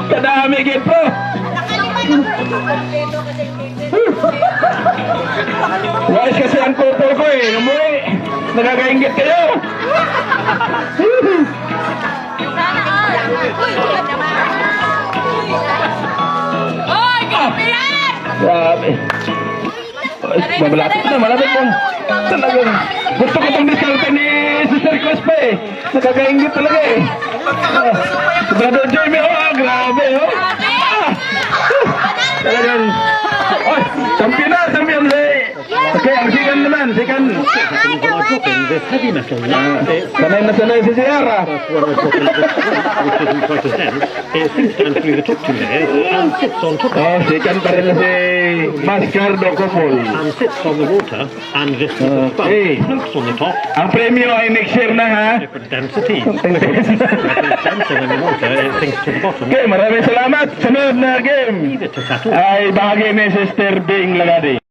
Kadami gito. Wais kasi ang kupol ko eh. Umuwi. Nagagainggit kayo. Oy, kapiyan! Grabe. Malapit na, malapit na. Talagang gusto ko itong diskarte ni Sister Cruz pa eh. Nakakaingit talaga eh. Brother Jamie, oh, grabe oh. Talagang, oh, champion na, champion eh. Okay, ang sikan naman, sikan. This heavy metal now. Sanay na sanay si Sierra. Which isn't quite as dense. It sinks down through the top two layers and sits on top of Oh, sikan pa rin na si Mascardo Copol. and sits on the water and this little sponge Okay. floats on the top. Ang premyo ay next year na ha. Different densities. If it's denser than the water, it sinks to the bottom. Okay, maraming salamat. Sunod na game Leave it to settle. ay bahagi ni Sister Bing Lagadi.